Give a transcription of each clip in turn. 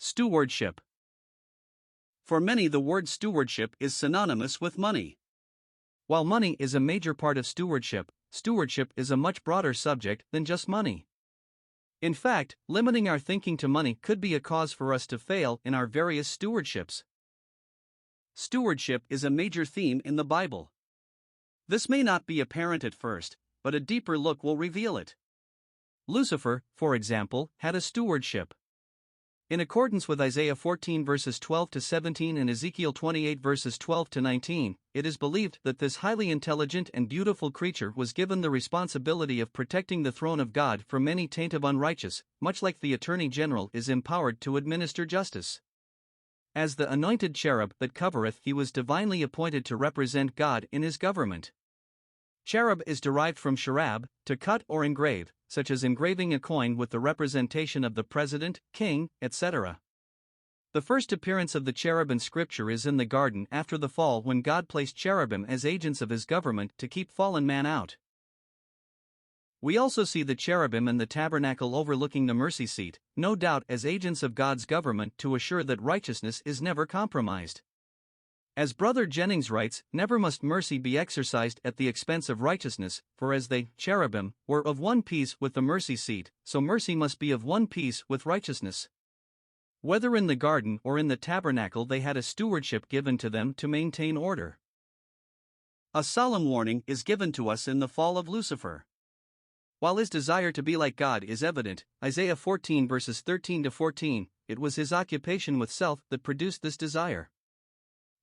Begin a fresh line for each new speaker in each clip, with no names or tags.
Stewardship. For many, the word stewardship is synonymous with money. While money is a major part of stewardship, stewardship is a much broader subject than just money. In fact, limiting our thinking to money could be a cause for us to fail in our various stewardships. Stewardship is a major theme in the Bible. This may not be apparent at first, but a deeper look will reveal it. Lucifer, for example, had a stewardship. In accordance with Isaiah 14 verses 12 to 17 and Ezekiel 28 verses 12 to 19, it is believed that this highly intelligent and beautiful creature was given the responsibility of protecting the throne of God from any taint of unrighteous, much like the Attorney General is empowered to administer justice. As the anointed cherub that covereth, he was divinely appointed to represent God in his government. Cherub is derived from cherab, to cut or engrave, such as engraving a coin with the representation of the president, king, etc. The first appearance of the cherub in Scripture is in the garden after the fall, when God placed cherubim as agents of his government to keep fallen man out. We also see the cherubim in the tabernacle overlooking the mercy seat, no doubt as agents of God's government to assure that righteousness is never compromised. As Brother Jennings writes, never must mercy be exercised at the expense of righteousness, for as they, cherubim, were of one piece with the mercy seat, so mercy must be of one piece with righteousness. Whether in the garden or in the tabernacle, they had a stewardship given to them to maintain order. A solemn warning is given to us in the fall of Lucifer. While his desire to be like God is evident, Isaiah 14 verses 13 to 14, it was his occupation with self that produced this desire.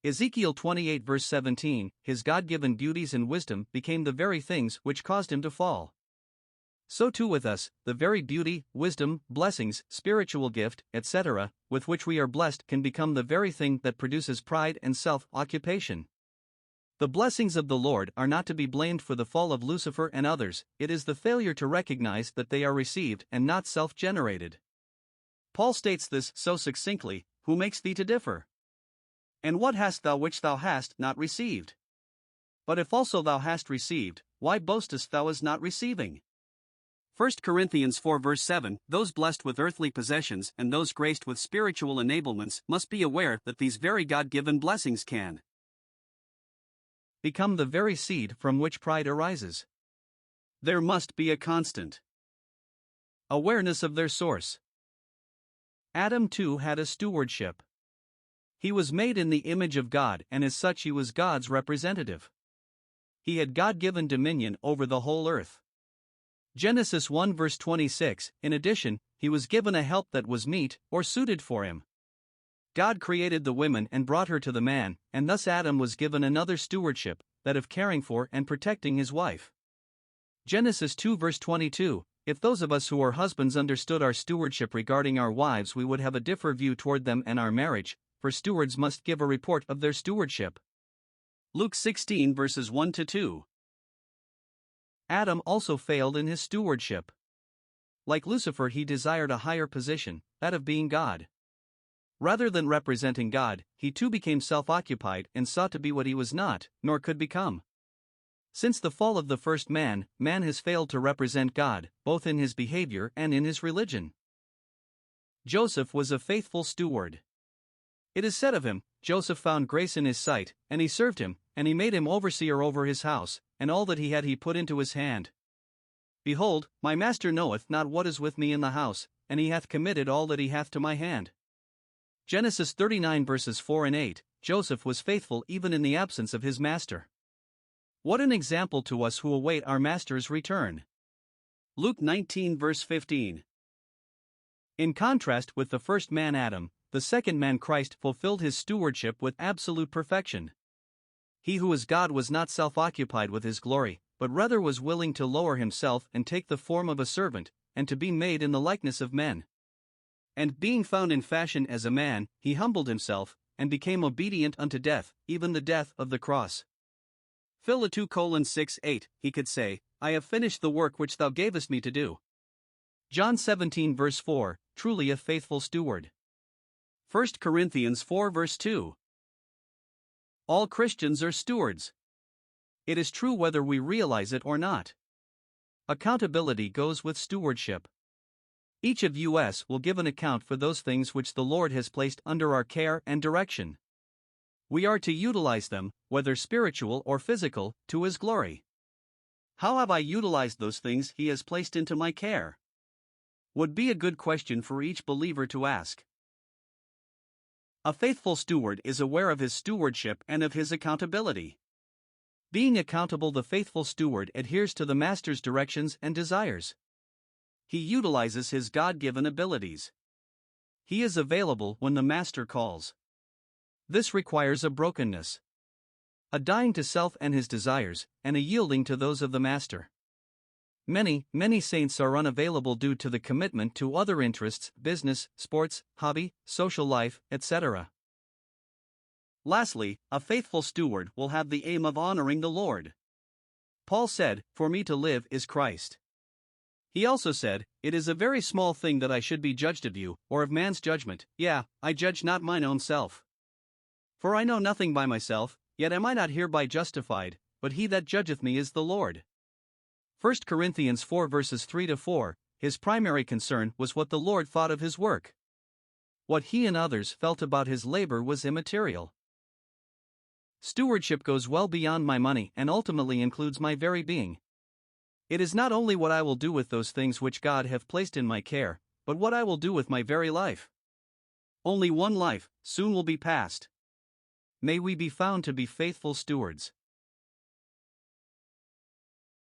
Ezekiel 28 verse 17, his God-given beauties and wisdom became the very things which caused him to fall. So too with us, the very beauty, wisdom, blessings, spiritual gift, etc., with which we are blessed can become the very thing that produces pride and self-occupation. The blessings of the Lord are not to be blamed for the fall of Lucifer and others, it is the failure to recognize that they are received and not self-generated. Paul states this so succinctly, "Who makes thee to differ? And what hast thou which thou hast not received? But if also thou hast received, why boastest thou as not receiving?" 1 Corinthians 4 verse 7, those blessed with earthly possessions and those graced with spiritual enablements must be aware that these very God-given blessings can become the very seed from which pride arises. There must be a constant awareness of their source. Adam too had a stewardship. He was made in the image of God, and as such he was God's representative. He had God-given dominion over the whole earth. Genesis 1 verse 26, in addition, he was given a help that was meet or suited for him. God created the woman and brought her to the man, and thus Adam was given another stewardship, that of caring for and protecting his wife. Genesis 2 verse 22, if those of us who are husbands understood our stewardship regarding our wives, we would have a different view toward them and our marriage, for stewards must give a report of their stewardship. Luke 16 verses 1 to 2. Adam also failed in his stewardship. Like Lucifer, he desired a higher position, that of being God. Rather than representing God, he too became self-occupied and sought to be what he was not, nor could become. Since the fall of the first man, man has failed to represent God, both in his behavior and in his religion. Joseph was a faithful steward. It is said of him, Joseph found grace in his sight, and he served him, and he made him overseer over his house, and all that he had he put into his hand. Behold, my master knoweth not what is with me in the house, and he hath committed all that he hath to my hand. Genesis 39 verses 4 and 8, Joseph was faithful even in the absence of his master. What an example to us who await our master's return. Luke 19 verse 15. In contrast with the first man Adam, the second man Christ fulfilled his stewardship with absolute perfection. He who is God was not self-occupied with his glory, but rather was willing to lower himself and take the form of a servant, and to be made in the likeness of men. And being found in fashion as a man, he humbled himself, and became obedient unto death, even the death of the cross. Phil 2:6-8, he could say, I have finished the work which thou gavest me to do. John 17 verse 4, truly a faithful steward. 1 Corinthians 4 verse 2. All Christians are stewards. It is true whether we realize it or not. Accountability goes with stewardship. Each of us will give an account for those things which the Lord has placed under our care and direction. We are to utilize them, whether spiritual or physical, to His glory. How have I utilized those things He has placed into my care? Would be a good question for each believer to ask. A faithful steward is aware of his stewardship and of his accountability. Being accountable, the faithful steward adheres to the master's directions and desires. He utilizes his God-given abilities. He is available when the master calls. This requires a brokenness, a dying to self and his desires, and a yielding to those of the master. Many saints are unavailable due to the commitment to other interests, business, sports, hobby, social life, etc. Lastly, a faithful steward will have the aim of honoring the Lord. Paul said, "For me to live is Christ." He also said, "It is a very small thing that I should be judged of you, or of man's judgment, I judge not mine own self. For I know nothing by myself, yet am I not hereby justified, but he that judgeth me is the Lord." 1 Corinthians 4 verses 3-4, his primary concern was what the Lord thought of his work. What he and others felt about his labor was immaterial. Stewardship goes well beyond my money and ultimately includes my very being. It is not only what I will do with those things which God have placed in my care, but what I will do with my very life. Only one life soon will be passed. May we be found to be faithful stewards.